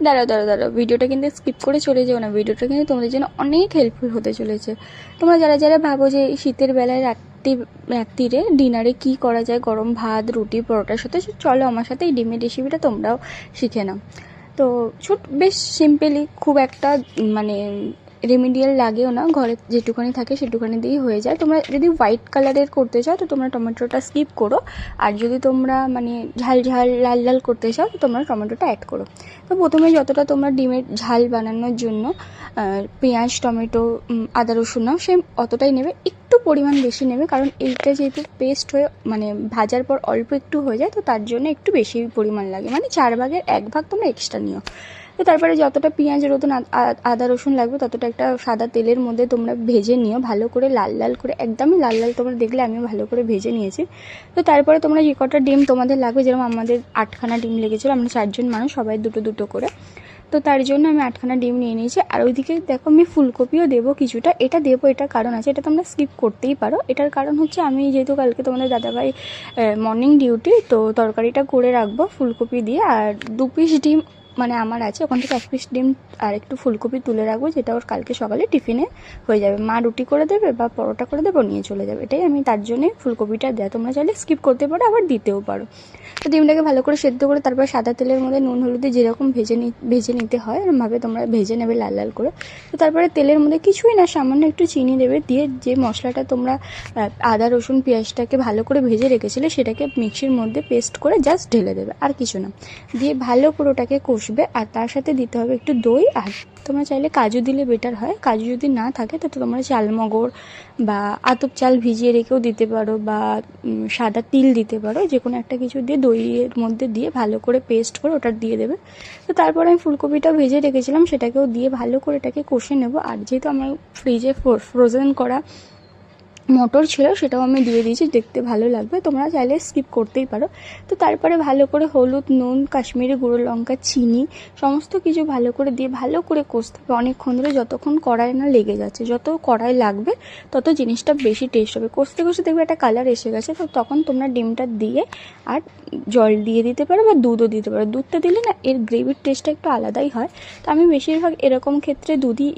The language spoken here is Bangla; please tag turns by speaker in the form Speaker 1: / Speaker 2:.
Speaker 1: দাঁড়াও, ভিডিওটা কিন্তু স্কিপ করে চলে যেও না। ভিডিওটা কিন্তু তোমাদের জন্য অনেক হেল্পফুল হতে চলেছে। তোমরা যারা যারা ভাবো যে এই শীতের বেলায় রাত্রিরে ডিনারে কি করা যায়, গরম ভাত, রুটি, পরোটার সাথে, চলো আমার সাথে এই ডিমের রেসিপিটা তোমরাও শিখে নাও। তো বেশ সিম্পলি, খুব একটা মানে রেমিডিয়াল লাগেও না, ঘরে যেটুখানি থাকে সেটুখানি দিয়েই হয়ে যায়। তোমরা যদি হোয়াইট কালারের করতে চাও তো তোমরা টমেটোটা স্কিপ করো, আর যদি তোমরা মানে ঝাল ঝাল লাল লাল করতে চাও তো তোমরা টমেটোটা অ্যাড করো। তো প্রথমে যতটা তোমরা ডিমের ঝাল বানানোর জন্য পেঁয়াজ, টমেটো, আদা রসুন নাও, সেম অতটাই নেবে, একটু পরিমাণ বেশি নেবে, কারণ এইটা যেহেতু পেস্ট হয়ে মানে ভাজার পর অল্প একটু হয়ে যায়, তো তার জন্য একটু বেশি পরিমাণ লাগে, মানে 4/1 তোমরা এক্সট্রা নিও। তো তারপরে যতটা পেঁয়াজ, রসুন, আদা রসুন লাগবে ততটা একটা সাদা তেলের মধ্যে তোমরা ভেজে নিও ভালো করে, লাল লাল করে, একদমই লাল লাল। তোমরা দেখলে আমিও ভালো করে ভেজে নিয়েছি। তো তারপরে তোমরা যে কটা ডিম তোমাদের লাগবে, যেরকম আমাদের 8খানা ডিম লেগেছিলো, আমরা 4জন মানুষ, সবাই দুটো দুটো করে, তো তার জন্য আমি 8খানা ডিম নিয়ে নিয়েছি। আর ওইদিকে দেখো আমি ফুলকপিও দেবো কিছুটা, এটা দেবো, এটার কারণ আছে, এটা তোমরা স্কিপ করতেই পারো। এটার কারণ হচ্ছে আমি যেহেতু কালকে তোমাদের দাদাভাই মর্নিং ডিউটি, তো তরকারিটা করে রাখবো ফুলকপি দিয়ে। আর 2 পিস ডিম মানে আমার আছে, ওখান থেকে 1 পিস ডিম আর একটু ফুলকপি তুলে রাখবো, যেটা ওর কালকে সকালে টিফিনে হয়ে যাবে। মা রুটি করে দেবে বা পরোটা করে দেবে, নিয়ে চলে যাবে, এটাই আমি তার জন্যই ফুলকপিটা দেওয়া। তোমরা চাইলে স্কিপ করতে পারো, আবার দিতেও পারো। তো ডিমটাকে ভালো করে সেদ্ধ করে তারপর সাদা তেলের মধ্যে নুন হলুদে যেরকম ভেজে নিতে হয় এরকমভাবে তোমরা ভেজে নেবে লাল লাল করে। তো তারপরে তেলের মধ্যে কিছুই না, সামান্য একটু চিনি দেবে, দিয়ে যে মশলাটা তোমরা আদা রসুন পেঁয়াজটাকে ভালো করে ভেজে রেখেছিলে সেটাকে মিক্সির মধ্যে পেস্ট করে জাস্ট ঢেলে দেবে, আর কিছু না। দিয়ে ভালো করে ওটাকে কষবে, আর তার সাথে দিতে হবে একটু দই। আর তোমরা চাইলে কাজু দিলে বেটার হয়, কাজু যদি না থাকে তো তোমরা চালমগর বা আতপ চাল ভিজিয়ে রেখেও দিতে পারো, বা সাদা তিল দিতে পারো, যে কোনো একটা কিছু দিয়ে দইয়ের মধ্যে দিয়ে ভালো করে পেস্ট করে ওটা দিয়ে দেবে। তো তারপরে আমি ফুলকপিটা ভেজে রেখেছিলাম সেটাকেও দিয়ে ভালো করে এটাকে কষে নেব। আর যেহেতু আমার ফ্রিজে ফ্রোজেন করা মটর ছিল সেটাও আমি দিয়ে দিয়েছি, দেখতে ভালো লাগবে, তোমরা চাইলে স্কিপ করতেই পারো। তো তারপরে ভালো করে হলুদ, নুন, কাশ্মীরি গুঁড়ো লঙ্কা, চিনি সমস্ত কিছু ভালো করে দিয়ে ভালো করে কষতে হবে অনেকক্ষণ ধরে, যতক্ষণ কড়াই না লেগে যাচ্ছে। যত কড়াই লাগবে তত জিনিসটা বেশি টেস্ট হবে। কষতে কষতে দেখবে একটা কালার এসে গেছে, তো তখন তোমরা ডিমটা দিয়ে আর জল দিয়ে দিতে পারো বা দুধও দিতে পারো। দুধটা দিলে না এর গ্রেভির টেস্টটা একটু আলাদাই হয়, তো আমি বেশিরভাগ এরকম ক্ষেত্রে দুধই